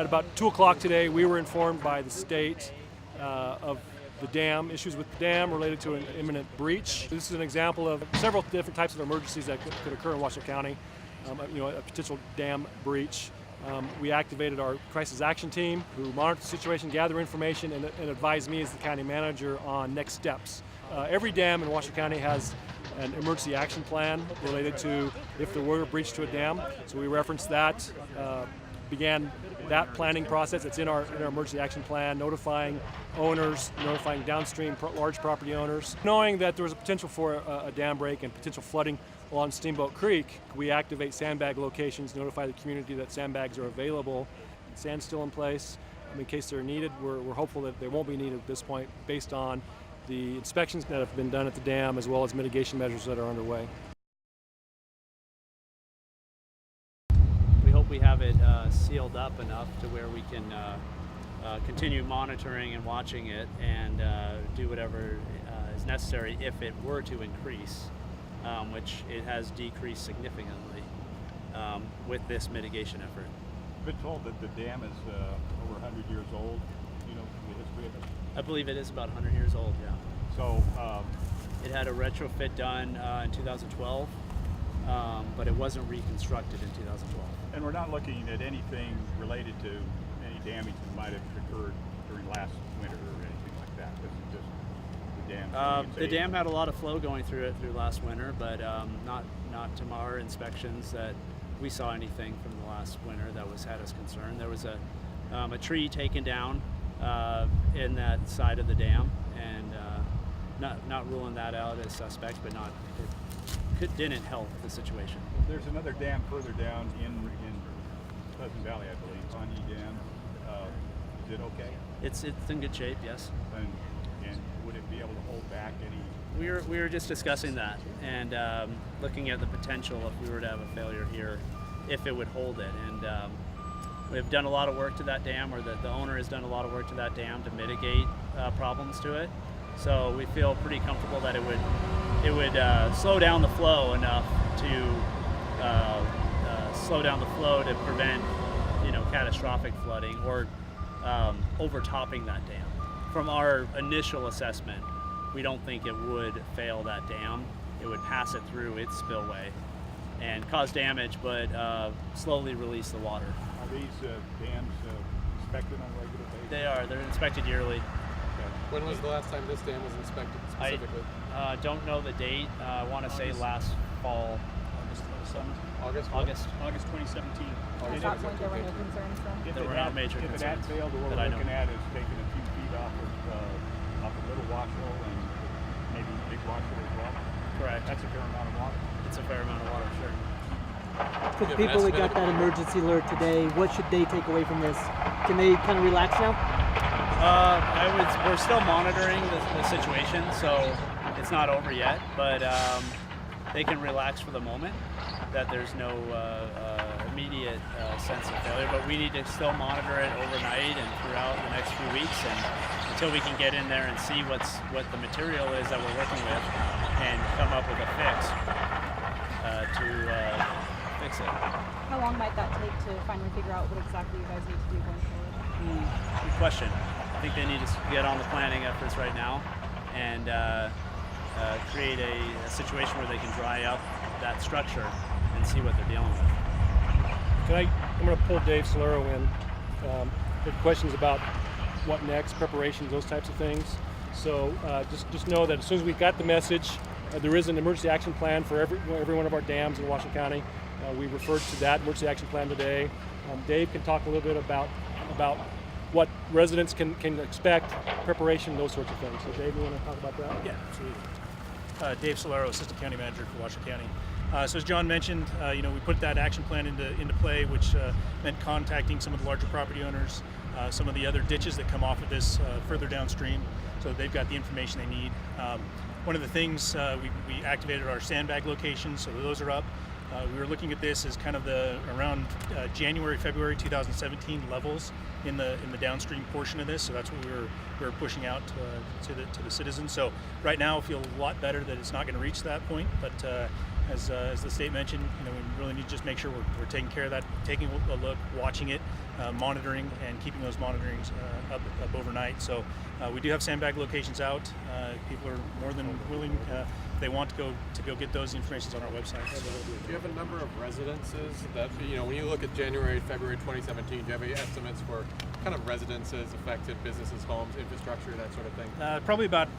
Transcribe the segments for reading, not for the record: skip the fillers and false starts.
At about 2 o'clock today, we were informed by the state of the dam, issues with the dam related to an imminent breach. This is an example of several different types of emergencies that could occur in Washoe County. A potential dam breach. We activated our crisis action team who monitored the situation, gathered information, and advised me as the county manager on next steps. Every dam in Washoe County has an emergency action plan related to if there were a breach to a dam. So we referenced that, began that planning process. It's in our emergency action plan, notifying owners, notifying downstream large property owners. Knowing that there was a potential for a dam break and potential flooding along Steamboat Creek, we activate sandbag locations, notify the community that sandbags are available. Sand's still in place. In case they're needed, we're hopeful that they won't be needed at this point based on the inspections that have been done at the dam as well as mitigation measures that are underway. We hope we have it sealed up enough to where we can continue monitoring and watching it and do whatever is necessary if it were to increase, which it has decreased significantly with this mitigation effort. I've been told that the dam is over 100 years old. You know the history of it? I believe it is about 100 years old, yeah. So it had a retrofit done in 2012, but it wasn't reconstructed in 2012. And we're not looking at anything related to any damage that might have occurred during last winter or anything like that. This is just the dam. The dam had a lot of flow going through it through last winter, but not to our inspections that we saw anything from the last winter that had us concerned. There was a tree taken down in that side of the dam, and not ruling that out as suspect, but didn't help the situation. There's another dam further down in Pleasant Valley, I believe, Pawnee Dam. Is it okay? It's in good shape, yes. And would it be able to hold back any? We were just discussing that and looking at the potential if we were to have a failure here, if it would hold it. And we've done a lot of work to that dam, or the owner has done a lot of work to that dam to mitigate problems to it. So we feel pretty comfortable that it would slow down the flow enough to slow down the flow to prevent, catastrophic flooding or overtopping that dam. From our initial assessment, we don't think it would fail that dam. It would pass it through its spillway and cause damage, but slowly release the water. Are these dams inspected on a regular basis? They are. They're inspected yearly. Okay. When was the last time this dam was inspected specifically? I don't know the date. I want to say last fall. August 2017. At that point, there were no concerns then? There were no major If it had concerns failed, what that we're I know. looking at is taking a few feet off of Little Washoe and maybe Big Washoe as well. Correct. That's a fair amount of water. It's a fair amount of water, sure. For the people that got that emergency alert today, what should they take away from this? Can they kind of relax now? We're still monitoring the situation, so it's not over yet, but they can relax for the moment that there's no immediate sense of failure, but we need to still monitor it overnight and throughout the next few weeks, and until we can get in there and see what the material is that we're working with and come up with a fix to fix it. How long might that take to finally figure out what exactly you guys need to do going forward? Good question. I think they need to get on the planning efforts right now and create a situation where they can dry up that structure and see what they're dealing with. I'm going to pull Dave Solero in. Good questions about what next, preparations, those types of things. So just know that as soon as we got the message, there is an emergency action plan for every one of our dams in Washoe County. We referred to that emergency action plan today. Dave can talk a little bit about what residents can expect, preparation, those sorts of things. So Dave, you want to talk about that? Yeah, absolutely. Dave Solero, Assistant County Manager for Washoe County. So as John mentioned, we put that action plan into play, which meant contacting some of the larger property owners, some of the other ditches that come off of this further downstream, so they've got the information they need. One of the things, we activated our sandbag locations, so those are up. We were looking at this as kind of around January, February 2017 levels in the downstream portion of this. So that's what we were pushing out to the citizens. So right now I feel a lot better that it's not going to reach that point, but as the state mentioned. We really need to just make sure we're taking care of that, taking a look, watching it, monitoring, and keeping those monitorings up overnight. So we do have sandbag locations out. People are more than willing. They want to go get those informations on our website. So. Do you have a number of residences that, when you look at January, February 2017, do you have any estimates for kind of residences affected, businesses, homes, infrastructure, that sort of thing? Probably about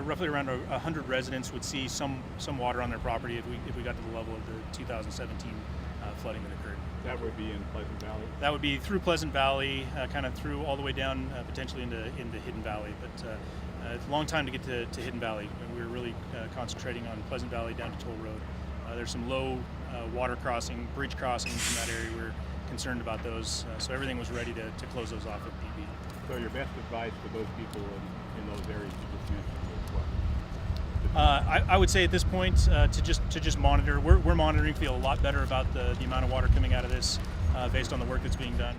roughly around 100 residents would see some water on their property if we got to the level of the 2017 flooding that occurred. That would be in Pleasant Valley? That would be through Pleasant Valley, kind of through all the way down potentially into Hidden Valley. But it's a long time to get to Hidden Valley. And we're really concentrating on Pleasant Valley down to Toll Road. There's some low water crossing, bridge crossings in that area. We're concerned about those, so everything was ready to close those off if need be. So your best advice for those people in those areas you just mentioned is what? I would say at this point to just monitor. We're monitoring, feel a lot better about the amount of water coming out of this based on the work that's being done.